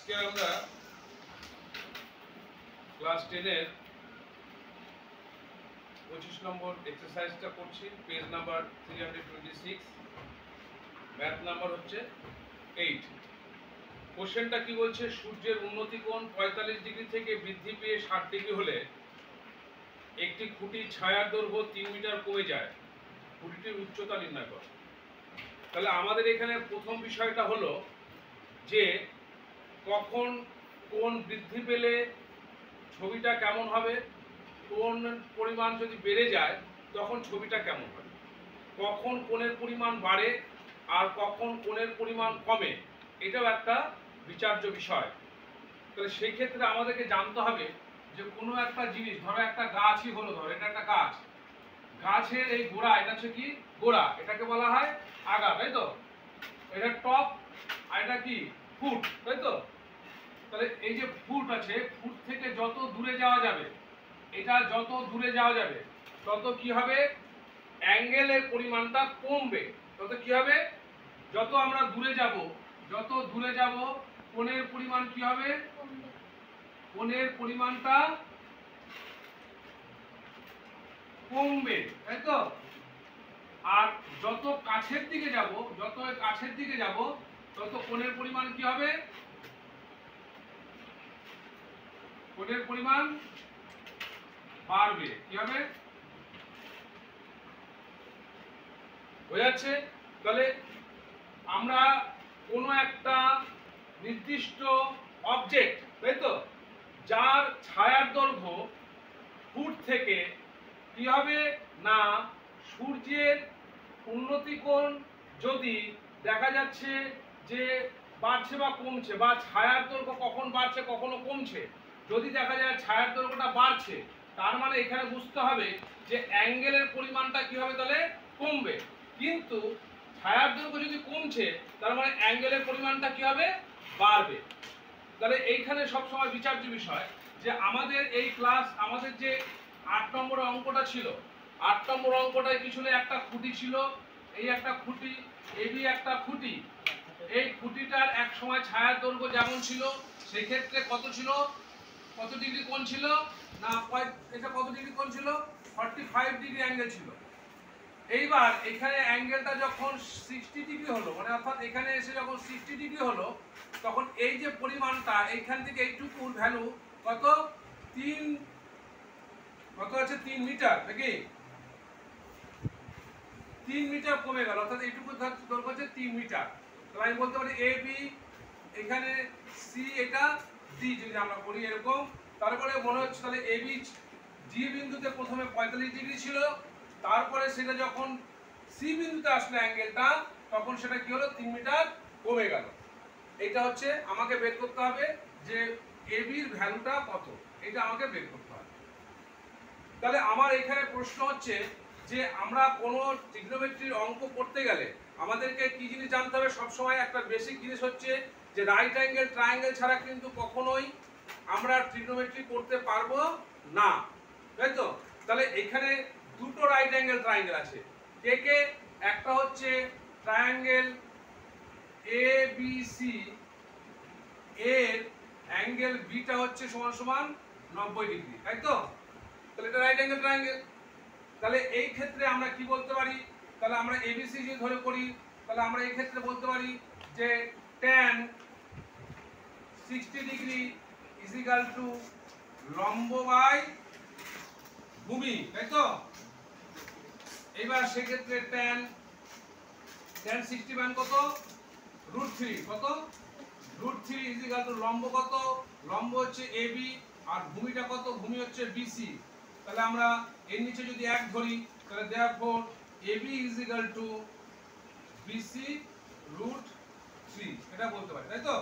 আজকে আমরা ক্লাস 10 এর 25 নম্বর এক্সারসাইজটা করছি, পেজ নাম্বার 326, ম্যাথ নাম্বার হচ্ছে 8। কোশ্চেনটা কি বলছে, সূর্যের উন্নতি কোণ 45 ডিগ্রি থেকে বৃদ্ধি পেয়ে 60 ডিগ্রি হলে একটি খুঁটির ছায়ার দৈর্ঘ্য 3 মিটার কমে যায়, খুঁটিটির উচ্চতা নির্ণয় করো। তাহলে আমাদের এখানে প্রথম বিষয়টা হলো যে কখন কোণ বৃদ্ধি পেলে ছবিটা কেমন হবে, কোণ পরিমাণ যদি বেড়ে যায় তখন ছবিটা কেমন হবে, কখন কোণের পরিমাণ বাড়ে আর কখন কোণের পরিমাণ কমে, এটাও একটা বিচার্য বিষয়। তাহলে সেই ক্ষেত্রে আমাদেরকে জানতে হবে যে কোনো একটা জিনিস, ধরো একটা গাছই হলো, ধরো এটা একটা গাছ, গাছের এই গোড়া, এটা হচ্ছে কি গোড়া, এটাকে বলা হয় আগা, তাই তো? এটা টপ আর এটা কি ফুট, তাই তো? তাহলে এই যে ফুট আছে, ফুট থেকে যত দূরে যাওয়া যাবে, এটা যত দূরে যাওয়া যাবে তত কি হবে, অ্যাঙ্গেলের পরিমাণটা কমবে। তত কি হবে, যত আমরা দূরে যাব, যত দূরে যাব কোণের পরিমাণ কি হবে, কোণের পরিমাণটা কমবে, তাই তো? আর যত কাছের দিকে যাব, যত কাছের দিকে যাব তত কোণের পরিমাণ কি হবে, কোণের পরিমাণ বাড়বে। কি হবে, বোঝাচ্ছে? তাহলে আমরা কোনো একটা নির্দিষ্ট অবজেক্ট, তাই তো, যার ছায়ার দৈর্ঘ্য ফুট থেকে কি হবে না, সূর্যের উন্নতি কোণ যদি দেখা যাচ্ছে যে বাড়ছে বা কমছে, বা ছায়ার দৈর্ঘ্য কখন বাড়ছে কখনো কমছে, যদি দেখা যায় ছায়ার দৈর্ঘ্যটা বাড়ছে, তার মানে এখানে বুঝতে হবে যে অ্যাঙ্গেলের পরিমাণটা কি হবে, তাহলে কমবে। কিন্তু ছায়ার দৈর্ঘ্য যদি কমছে তার মানে অ্যাঙ্গেলের পরিমাণটা কি হবে, বাড়বে। তাহলে এইখানে সবসময় বিচার্য বিষয় যে আমাদের এই ক্লাস, আমাদের যে 8 নম্বর অঙ্কটা ছিল, 8 নম্বর অঙ্কটায় কি ছিল, একটা খুঁটি ছিল, এই একটা খুঁটি, এবি একটা খুঁটি, এই খুঁটিটার এক সময় ছায়ার দৈর্ঘ্য যেমন ছিল সেই ক্ষেত্রে কত ছিল, কত ডিগ্রি কোণ ছিল না, এটা কত ডিগ্রি কোণ ছিল, 45 ডিগ্রি অ্যাঙ্গেল ছিল। এইবার এখানে অ্যাঙ্গেলটা যখন 60 ডিগ্রি হলো, মানে অর্থাৎ এখানে এসে যখন 60 ডিগ্রি হলো, তখন এই যে পরিমাণটা এইখান থেকে এইটুকুর ভ্যালু কত, 3, কত আছে 3 মিটার, নাকি 3 মিটার কমে গেল, অর্থাৎ এইটুকু দৈর্ঘ্য হচ্ছে 3 মিটার। তাহলে আমি বলতে পারি এ বি, এখানে সি, এটা ডি, যদি আমরা করি এরকম, তারপরে মনে হচ্ছে তাহলে এ বি ডি বিন্দুতে প্রথমে 45 ডিগ্রি ছিল, তারপরে সেটা যখন সি বিন্দুতে আসলে অ্যাঙ্গেলটা, তখন সেটা কি হলো, 3 মিটার কমে গেল। এটা হচ্ছে আমাকে বের করতে হবে যে এ বির ভ্যালুটা কত, এটা আমাকে বের করতে হবে। তাহলে আমার এখানে প্রশ্ন হচ্ছে যে আমরা কোনো ট্রিগনোমেট্রির অঙ্ক করতে গেলে আমাদেরকে কি জিনিস জানতে হবে, সবসময় একটা বেসিক জিনিস হচ্ছে যে রাইট অ্যাঙ্গেল ট্রায়াঙ্গেল ছাড়া কিন্তু কখনোই আমরা ট্রিগনোমেট্রি করতে পারবো না, তাই তো? তাহলে এখানে দুটো রাইট অ্যাঙ্গেল ট্রায়াঙ্গেল আছে, কে কে, একটা হচ্ছে ট্রায়াঙ্গেল এ বি সি, এর অ্যাঙ্গেল বিটা হচ্ছে সমান সমান 90 ডিগ্রি, তাই তো? তাহলে এটা রাইট অ্যাঙ্গেল ট্রায়াঙ্গেল। তাহলে এই ক্ষেত্রে আমরা কি বলতে পারি, তাহলে আমরা এবিসি যদি ধরে করি, তাহলে আমরা এই ক্ষেত্রে বলতে পারি যে tan 60 degree is equal two লম্ব বাই ভূমি, তাই তো? এবার সেক্ষেত্রে tan 60 মান কত, √3, কত, √3 ইজ ইকুয়াল টু লম্ব কত, লম্ব হচ্ছে এবি, আর ভূমিটা কত, ভূমি হচ্ছে বিসি। তাহলে আমরা এর নিচে যদি 1 ধরি, তাহলে therefore AB is equal to BC √3, এটা বলতে পারি, তাই তো?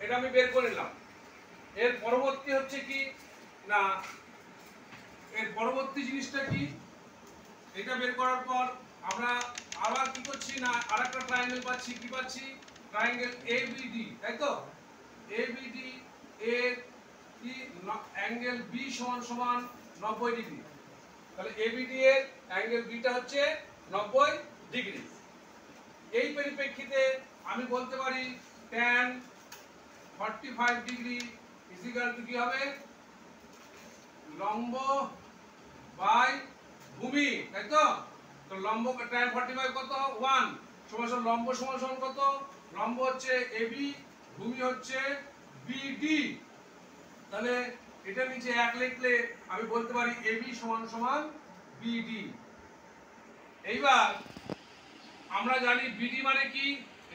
এটা আমি বের করে নিলাম। এর পরবর্তী হচ্ছে কি না, এর পরবর্তী জিনিসটা কি, এটা বের করার পর আমরা আবার কি করছি না, আরেকটা ট্রায়াঙ্গেল পাচ্ছি, কি পাচ্ছি, ট্রায়াঙ্গেল ABD, তাই তো? ABD এর কি অ্যাঙ্গেল বি সমান সমান 90 ডিগ্রি। তাহলে এবিডি এর অ্যাঙ্গেল বিটা হচ্ছে 90 ডিগ্রি। এই পরিপ্রেক্ষিতে আমি বলতে পারি tan 45 degree is equal to কি হবে লম্ব বাই ভূমি, তাই তো? তো লম্ব tan 45 কত 1 সমান সমান লম্ব সমান সমান কত, লম্ব হচ্ছে এবি, ভূমি হচ্ছে বিডি। তাহলে এটা নিচে 1 লিখলে আমি বলতে পারি এবি সমান সমান বিডি। এইবার আমরা জানি বিডি মানে কি,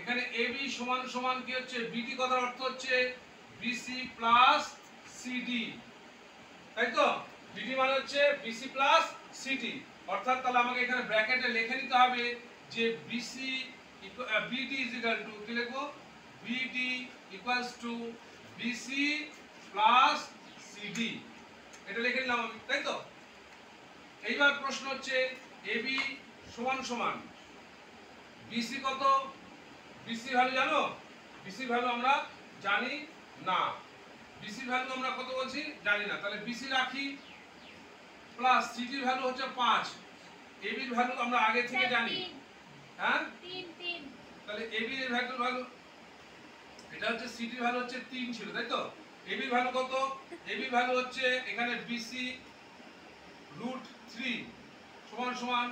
এখানে এবি সমান সমান কি হচ্ছে বিডি কথার অর্থ হচ্ছে বিসি প্লাস সিডি, তাই তো? বিডি মানে হচ্ছে বিসি প্লাস সিডি, অর্থাৎ তাহলে আমাকে এখানে ব্র্যাকেটে লিখে নিতে হবে যে BC BD is equal to কি লিখবো BD equals to BC plus CD, এটা লিখে নিলাম আমি, তাই তো? এইবার প্রশ্ন হচ্ছে এবি সমান সমান বিসি কত, বিসি ভ্যালু জানো? বিসি ভ্যালু আমরা জানি না, বিসি ভ্যালু আমরা কত বলছি জানি না, তাহলে বিসি রাখি প্লাস সিডি ভ্যালু হচ্ছে 5, এবি এর ভ্যালু আমরা আগে থেকে জানি, হ্যাঁ 3 তাহলে এবি এর ভ্যালু এটা হচ্ছে সিডি ভ্যালু হচ্ছে 3 ছিল, তাই তো? এবি ভ্যালু কত, এবি ভ্যালু হচ্ছে এখানে বিসি √3 সমান সমান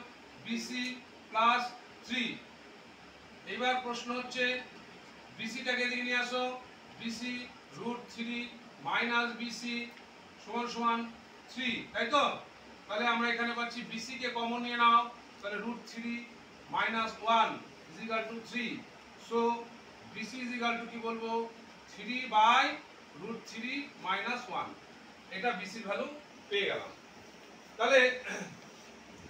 বিসি প্লাস 3। এইবার প্রশ্ন হচ্ছে বিসিটাকে এদিকে নিয়ে আসো, বিসি √3 মাইনাস বিসি সমান সমান 3, তাই তো? তাহলে আমরা এখানে পাচ্ছি বিসি কে কমন নিয়ে নাও, তাহলে √3 minus 1 is equal to 3। So BC is equal to কি বলবো 3/√3 মাইনাস 1, এটা বিসির ভ্যালু পেয়ে গেলাম। তাহলে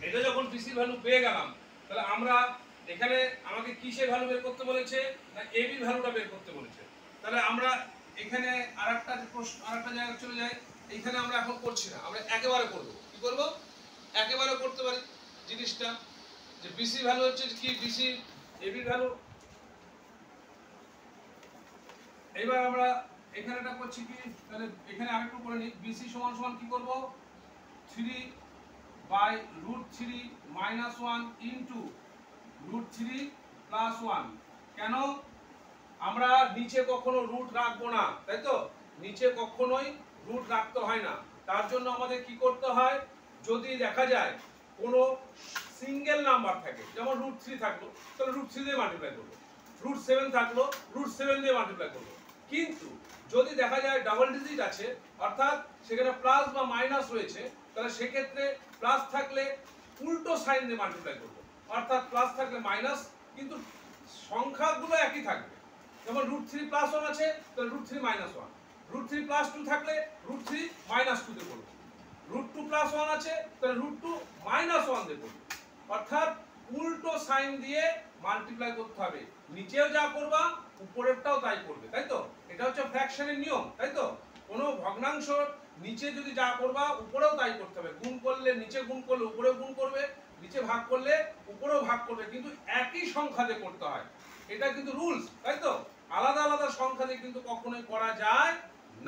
এটা যখন বিসির ভ্যালু পেয়ে গেলাম, তাহলে আমরা এখানে আমাকে কিসের ভ্যালু বের করতে বলেছে না এবি ভ্যালুটা বের করতে বলেছে। তাহলে আমরা এখানে আরেকটা জায়গায় চলে যাই, এখানে আমরা এখন করছি না, আমরা একেবারে করব। কি করব? একেবারে করতে পারি জিনিসটা, যে বিসি ভ্যালু হচ্ছে কি বিসি এবি ভ্যালু। এইবার আমরা এখানে এটা করছি কি, তাহলে এখানে আরেকটু করে নিই, বিসি সমান সমান কি করব 3/√3 মাইনাস 1 ইন্টু √3 প্লাস 1। কেন? আমরা নিচে কখনো রুট রাখবো না, তাই তো? নিচে কখনোই রুট রাখতে হয় না, তার জন্য আমাদের কি করতে হয়, যদি দেখা যায় কোনো সিঙ্গেল নাম্বার থাকে, যেমন √3 থাকলো তাহলে √3 দিয়ে মাল্টিপ্লাই করবো, √7 থাকলো √7 দিয়ে মাল্টিপ্লাই করবো। কিন্তু যদি দেখা যায় ডাবল ডিজিট আছে, অর্থাৎ সেখানে প্লাস বা মাইনাস রয়েছে, তাহলে সেক্ষেত্রে প্লাস থাকলে উল্টো সাইন দিয়ে মাল্টিপ্লাই করবো, অর্থাৎ প্লাস থাকলে মাইনাস, কিন্তু সংখ্যাগুলো একই থাকবে। যেমন √3 প্লাস 1 আছে, তাহলে √3 মাইনাস 1, √3 প্লাস 2 থাকলে √3 মাইনাস 2 দিয়ে করবো, √2 প্লাস 1 আছে, তাহলে √2 মাইনাস 1 দিয়ে করবো, অর্থাৎ উল্টো সাইন দিয়ে মাল্টিপ্লাই করতে হবে। নিচেও যা করবা উপরেরটাও তাই করবে, তাই তো? এটা হচ্ছে ফ্র্যাকশনের নিয়ম, তাই তো? কোনো ভগ্নাংশ নিচে যদি যা করবা উপরেও তাই করতে হবে, গুণ করলে নিচে গুণ করলে উপরেও গুণ করবে, নিচে ভাগ করলে উপরেও ভাগ করবে, কিন্তু একই সংখ্যা দিয়ে করতে হয়, এটা কিন্তু রুলস, তাই তো? আলাদা আলাদা সংখ্যা দিয়ে কিন্তু কখনোই করা যায়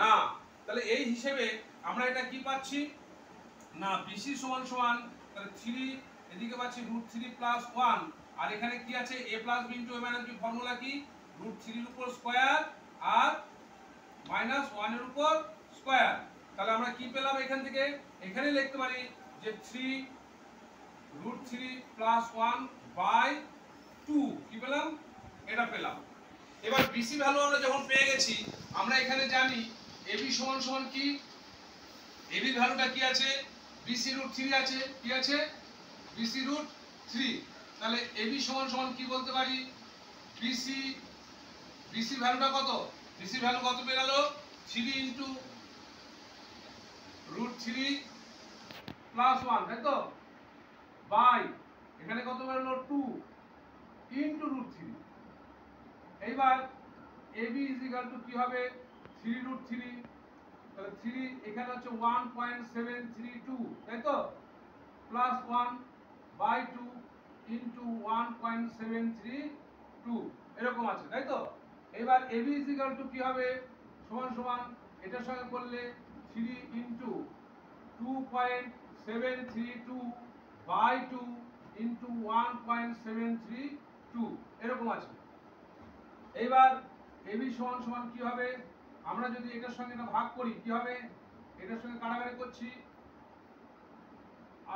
না। তাহলে এই হিসেবে আমরা এটা কি পাচ্ছি না বিসি সমান সমান তাহলে 3, এদিকে পাচ্ছি √3 প্লাস 1, আর এখানে কি আছে a plus b into a minus b, formula কি √3 এর উপর স্কয়ার আর মাইনাস 1 এর উপর স্কয়ার। তাহলে আমরা কি পেলাম এখান থেকে, এখানে লিখতে পারি যে 3√3 প্লাস 1/2, কি পেলাম? এটা পেলাম। এবার বিসি ভ্যালু আমরা যখন পেয়ে গেছি, আমরা এখানে জানি এবি সমান সমান কি, এবি ভ্যালুটা কি আছে বিসি √3 আছে, কি আছে বিসি √3। তাহলে এবি সমান সমান কি বলতে পারি বিসি ভ্যালুটা কত, বিসি ভ্যালু কত পেয়ে গেল 3 ইনটু √3 প্লাস 1, তাই তো? বাই এখানে কত বেরোলো 2 ইনটু √3। এইবার এবি ইজ ইকুয়াল টু কি হবে 3√3, তাহলে 3 এখানে হচ্ছে 1.732, তাই তো? প্লাস 1/2 ইনটু 1.732 এরকম আছে, তাই তো? এবার এবি ইজ ইকুয়াল টু কি হবে সমান সমান এটার সঙ্গে করলে 3 ইনটু 2.732/2 ইনটু 1.732 এরকম আছে। এইবার এবি সমান সমান কি হবে আমরা যদি এটার সঙ্গে এটা ভাগ করি কি হবে, এটার সঙ্গে কাটাকাটি করছি,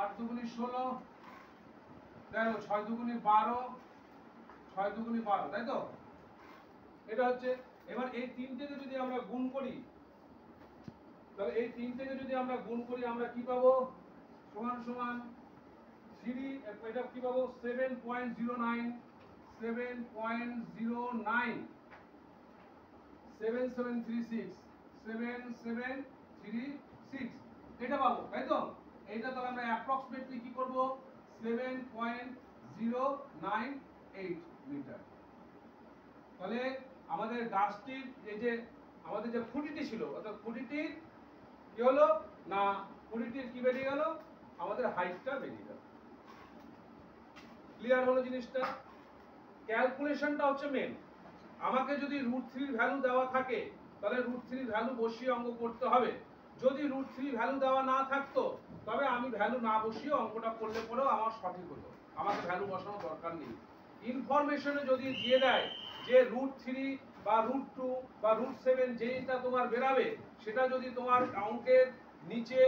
8 দুগুনি 16, দেখো 6 দুগুনি 12, 6 দুগুনি 12, তাই তো? এটা হচ্ছে। এবার এই তিনটেকে যদি আমরা গুণ করি, তাহলে এই তিনটেকে যদি আমরা গুণ করি আমরা কি পাবো, সমান সমান 3, এটা কি পাবো 7.09, 7.09, 7736, 7736 এটা পাবো, তাই তো? এইটা তাহলে আমরা অ্যাপ্রক্সিমেটলি কি করব, 7.098 মিটার। তাহলে আমাদের গাছটির এই যে আমাদের যে খুঁটিটি ছিল, অর্থাৎ খুঁটিটির কি হলো না, খুঁটিটির কি বেরিয়ে গেল, আমাদের হাইটটা বেরিয়ে গেল। ক্লিয়ার হলো জিনিসটা? ক্যালকুলেশনটা হচ্ছে মেন। আমাকে যদি √3 ভ্যালু দেওয়া থাকে তাহলে √3 ভ্যালু বসিয়ে অঙ্ক করতে হবে। যদি √3 ভ্যালু দেওয়া না থাকতো তবে আমি ভ্যালু না বসিয়ে অঙ্কটা করলে পরেও আমার সঠিক হতো, আমাকে ভ্যালু বসানোর দরকার নেই। ইনফরমেশনে যদি দিয়ে দেয় যে √3 বা √2 বা √7 যেটা তোমার বেরাবে সেটা যদি তোমার অঙ্কের নিচে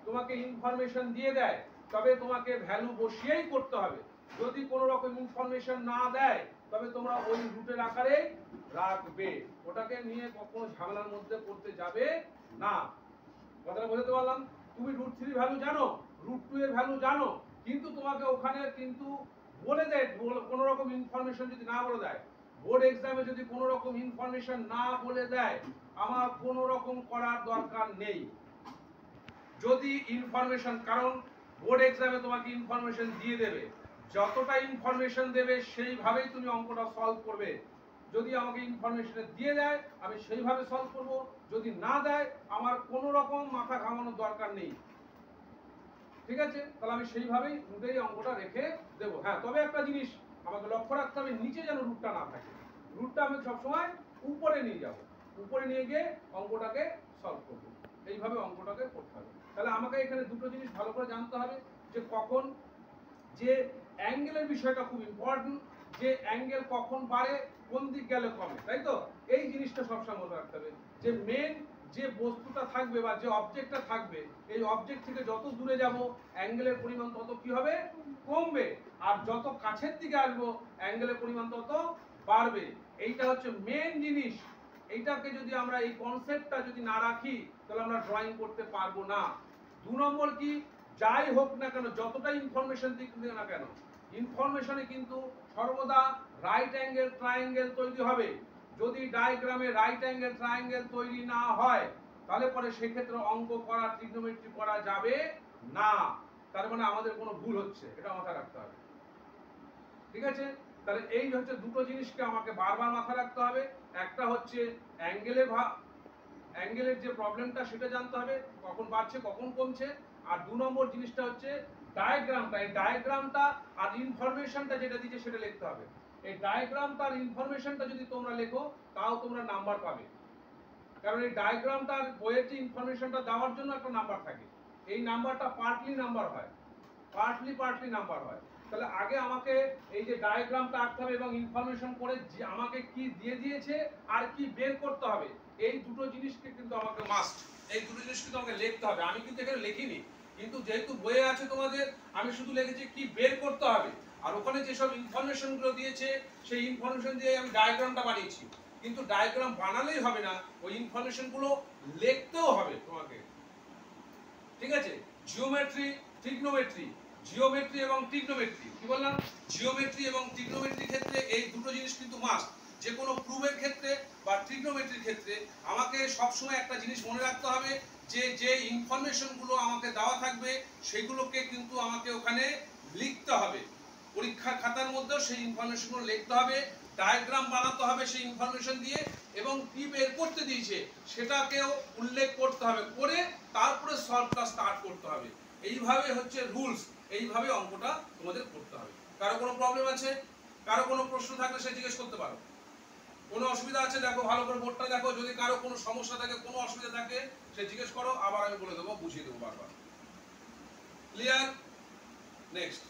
তোমাকে ইনফরমেশন দিয়ে দেয় তবে তোমাকে ভ্যালু বসিয়েই করতে হবে। যদি কোনো রকম ইনফরমেশন না দেয় তবে তোমরা ওই রুটের আকারে রাখবে, ওটাকে নিয়ে কখনো ঝামেলার মধ্যে পড়তে যাবে না। কথাটা বোঝাতে পারলাম? তুমি √3 ভ্যালু জানো, √2 এর ভ্যালু জানো, কিন্তু তোমাকে ওখানে কিন্তু বলে দেয় কোনো রকম ইনফরমেশন যদি না বলে দেয়, বোর্ড এক্সামে যদি কোনো রকম ইনফরমেশন না বলে দেয় আমার কোনো রকম করার দরকার নেই। যদি ইনফরমেশন, কারণ বোর্ড এক্সামে তোমাকে ইনফরমেশন দিয়ে দেবে, যতটা ইনফরমেশন দেবে সেইভাবেই তুমি অঙ্কটা সলভ করবে। যদি আমাকে ইনফরমেশন দিয়ে দেয় আমি সেইভাবে সলভ করব, যদি না দেয় আমার কোনো রকম মাথা ঘামানোর দরকার নেই। ঠিক আছে? তাহলে আমি সেইভাবেই রুটেই অঙ্কটা রেখে দেব। হ্যাঁ, তবে একটা জিনিস আমাকে লক্ষ্য রাখতে হবে, নিচে যেন রুটটা না থাকে। রুটটা আমি সবসময় উপরে নিয়ে যাব, উপরে নিয়ে গিয়ে অঙ্কটাকে সলভ করব। এইভাবে অঙ্কটাকে করতে হবে। তাহলে আমাকে এখানে দুটো জিনিস ভালো করে জানতে হবে, যে কখন যে অ্যাঙ্গেলের বিষয়টা খুব ইম্পর্টেন্ট, যে অ্যাঙ্গেল কখন বাড়ে কোন দিক গেলে কমে, তাই তো? এই জিনিসটা সবসময় মনে রাখতে হবে যে মেন যে বস্তুটা থাকবে বা যে অবজেক্টটা থাকবে এই অবজেক্ট থেকে যত দূরে যাব অ্যাঙ্গেলের পরিমাণ তত কি হবে, কমবে, আর যত কাছের দিকে আসবো অ্যাঙ্গেলের পরিমাণ তত বাড়বে। এইটা হচ্ছে মেন জিনিস। এইটাকে যদি আমরা এই কনসেপ্টটা যদি না রাখি তাহলে আমরা ড্রয়িং করতে পারবো না। 2 নম্বর কি, যাই হোক না কেন, যতটা ইনফরমেশন দিক না কেন, ইনফরমেশনে কিন্তু সর্বদা রাইট অ্যাঙ্গেল ট্রায়াঙ্গেল তৈরি হবে। যদি ডায়াগ্রামে রাইট অ্যাঙ্গেল ট্রায়াঙ্গেল তৈরি না হয় তাহলে পরে সেক্ষেত্রে অঙ্ক করা, ট্রিগনোমেট্রি করা যাবে না। তার মানে আমাদের কোনো ভুল হচ্ছে, এটা মাথায় রাখতে হবে। ঠিক আছে? তাহলে এই হচ্ছে দুটো জিনিসকে আমাকে বারবার মাথায় রাখতে হবে। একটা হচ্ছে অ্যাঙ্গেলের যে প্রবলেমটা সেটা জানতে হবে, কখন বাড়ছে কখন কমছে। আর 2 নম্বর জিনিসটা হচ্ছে ডায়াগ্রামটা, এই ডায়াগ্রামটা আর ইনফরমেশনটা যেটা দিচ্ছে সেটা লিখতে হবে। এই ডায়াগ্রামটা আর ইনফরমেশনটা যদি তোমরা লেখো তাও তোমরা নাম্বার পাবে, কারণ এই ডায়াগ্রামটার বইয়ের যে ইনফরমেশনটা দেওয়ার জন্য একটা নাম্বার থাকে, এই নাম্বারটা পার্টলি নাম্বার হয়, পার্টলি নাম্বার হয়। তাহলে আগে আমাকে এই যে ডায়াগ্রামটা আঁকতে হবে এবং ইনফরমেশন করে যে আমাকে কি দিয়ে দিয়েছে আর কি বের করতে হবে, এই দুটো জিনিসকে কিন্তু আমাকে মাস্ট, এই দুটো জিনিস কিন্তু আমাকে লিখতে হবে। আমি কিন্তু এখানে লিখিনি, কিন্তু যেহেতু বইয়ে আছে তোমাদের, আমি শুধু লিখেছি কি বের করতে হবে, আর ওখানে যেসব ইনফরমেশনগুলো দিয়েছে সেই ইনফরমেশন দিয়ে আমি ডায়াগ্রামটা বানিয়েছি। কিন্তু ডায়াগ্রাম বানালেই হবে না, ওই ইনফরমেশনগুলো লিখতেও হবে তোমাকে। ঠিক আছে? জিওমেট্রি, ট্রিগনোমেট্রি, জিওমেট্রি এবং ট্রিগনোমেট্রি, কি বললাম? জিওমেট্রি এবং ট্রিগনোমেট্রির ক্ষেত্রে এই দুটো জিনিস কিন্তু মাস্ট। যে কোনো প্রুফের ক্ষেত্রে বা ট্রিগনোমেট্রির ক্ষেত্রে আমাকে সবসময় একটা জিনিস মনে রাখতে হবে, যে যে ইনফরমেশনগুলো আমাকে দেওয়া থাকবে সেগুলোকে কিন্তু আমাকে ওখানে লিখতে হবে। পরীক্ষার খাতার মধ্যেও সেই ইনফরমেশনগুলো লিখতে হবে, ডায়াগ্রাম বানাতে হবে সেই ইনফরমেশন দিয়ে, এবং কি বের করতে দিয়েছে সেটাকেও উল্লেখ করতে হবে, করে তারপরে সলভটা স্টার্ট করতে হবে। এইভাবে হচ্ছে রুলস, এইভাবে অঙ্কটা তোমাদের করতে হবে। কারো কোনো প্রবলেম আছে? কারো কোনো প্রশ্ন থাকলে সে জিজ্ঞেস করতে পারো। কোনো অসুবিধা আছে? দেখো ভালো করে বোর্ডটা দেখো, যদি কারো কোনো সমস্যা থাকে, কোনো অসুবিধা থাকে সে জিজ্ঞেস করো, আবার আমি বলে দেবো, বুঝিয়ে দেবো বারবার। ক্লিয়ার? নেক্সট।